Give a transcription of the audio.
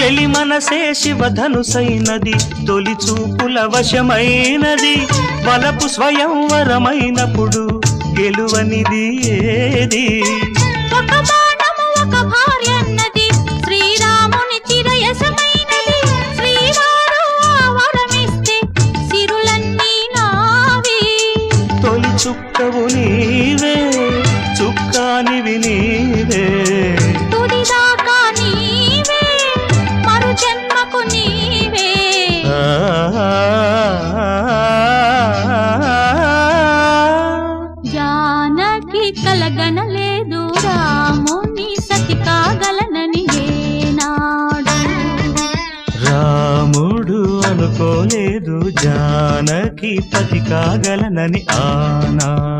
చెలి మనసే శివధనుసైనది తొలి చూపుల వశమైనది వలపు స్వయంవరమైనప్పుడు గెలువనిది ఏది ఒక బాణము ఒక భార్య అన్నది శ్రీరాముని చిరయసమైనది శ్రీవారు వరమిస్తే సిరులన్నీ నావి తొలి చుక్కవు నీవే చుక్కానివి నీవే తుదిదాకా నీవే మరు జన్మకు నీవే జానకి కలగనలేదు రాముని సతి కాగలనని ఏనాడు రాముడు అనుకోలేదు జానకి పతి కాగలనని ఆనాడు